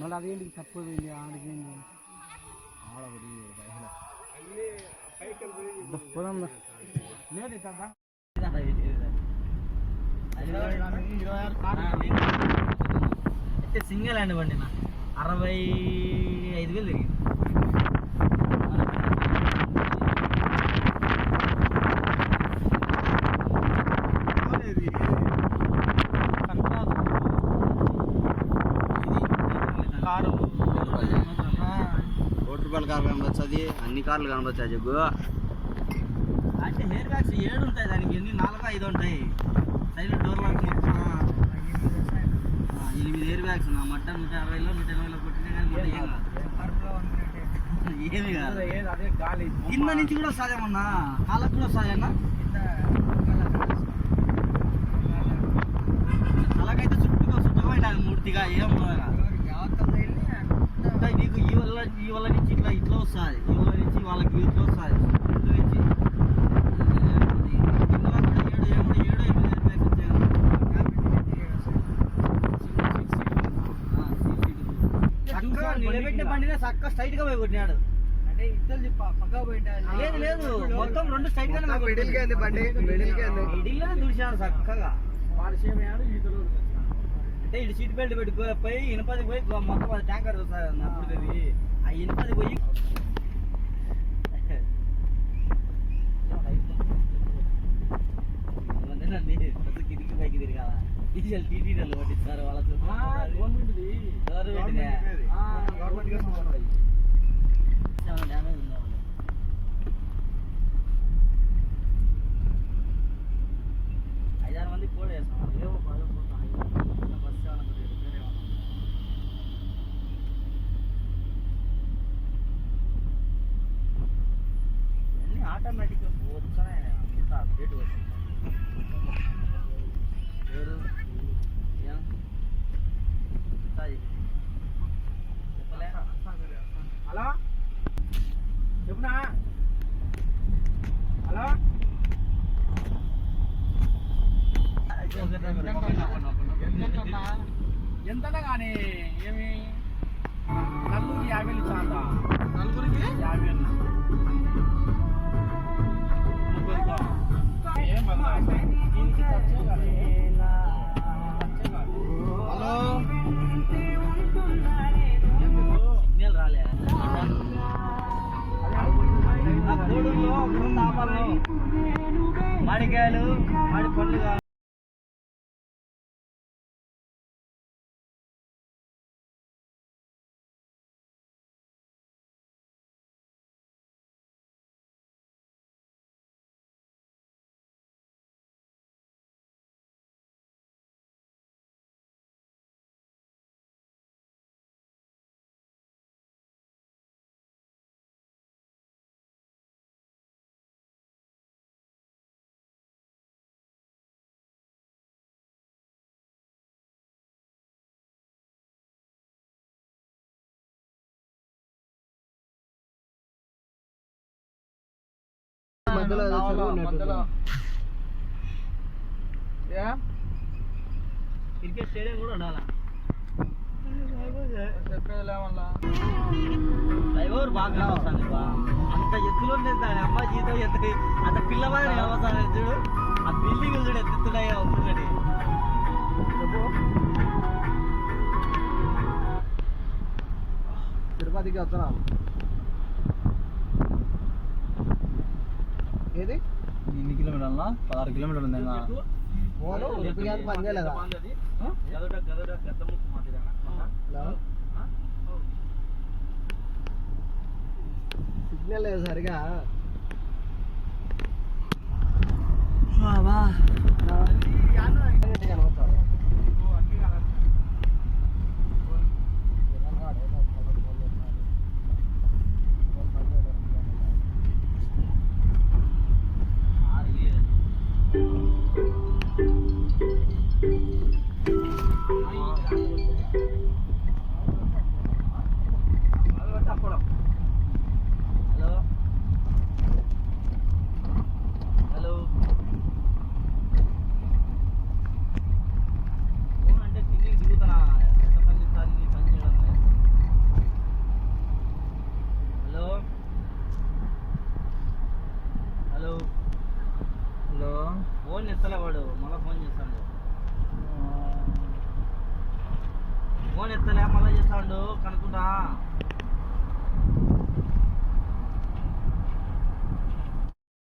మళ్ళీ అదేంటి తక్కువ పోయింది ఆడికి అయితే సింగిల్ హ్యాండ్ బండి నా 65,000 తిరిగింది. రూపాయల కారు కనబడుతుంది, అన్ని కార్లు కనబడుతాయి జగ్గు. అంటే హెయిర్ బ్యాగ్స్ 7 ఉంటాయి, దానికి ఎన్ని 4-5 ఉంటాయి. సైడ్ డోర్ లాక్ మొత్తం 8 హెయిర్ బ్యాగ్స్. నా మట్ట 160లో 180లో కొట్టినా కానీ ఏమి కాదు. కింద నుంచి కూడా వస్తాయేమన్నా, కాళ్ళకు కూడా వస్తాయన్నా. అలాగైతే చుట్టుగా ఉంటాయి మూర్తిగా ఏం నీకు ఈ వల్ల నుంచి ఇట్లా వస్తుంది, ఈ వల్ల నుంచి వాళ్ళకి ఇట్లా వస్తుంది. నుంచి నిలబెట్టిన బండినే చక్క స్ట్రైట్ గా పోయి కొట్టినాడు. అంటే ఇద్దరు పక్కా పోయింటాడు. లేదు మొత్తం 2 స్ట్రైట్ గానే మిడిల్లోనే దుడిచాడు చక్కగా. అంటే ఇటు సీట్ బెల్ట్ పెట్టుకుపోయి ఇనుపది పోయి మొత్తం 10 ట్యాంకర్ అప్పుడు ఆ ఇనుపది పోయి కిందికి పైకి తిరగాల. డీజిల్ టీటీడీలు పట్టిస్తారు వాళ్ళతో. మంది కూడా వేస్తాం. ఆటోమేటిక్గా పోతానే అంత అప్డేట్ వస్తుంది. హలో చెప్పునా? హలో ఎంతనా కానీ ఏమి నలుగురికి 50,000 ఇచ్చాంట. నలుగురికి 50,000 హలో సిగ్నల్ రాలే. కోడూరులో మామిడికాయలు మాడి పండ్లు క్రికెట్ స్టేడియం కూడా ఉండాలా. డ్రైవర్ బాగా వస్తాను అంత ఎత్తులో దాని అమ్మ జీతం ఎత్తు అంత పిల్లవాడి వస్తాను చూడు. ఆ బిల్డింగ్ చూడు ఎత్తుతున్నాయో వస్తుందని. తిరుపతికి వస్తున్నాం. ఏది ఎన్ని కిలోమీటర్ల 16 కిలోమీటర్లు ఉంది. పని చేయలేదా? సిగ్నల్ లేదు సరిగా. ఫోన్ ఎత్తలే మళ్ళీ చేస్తాడు కనుక్కుంటా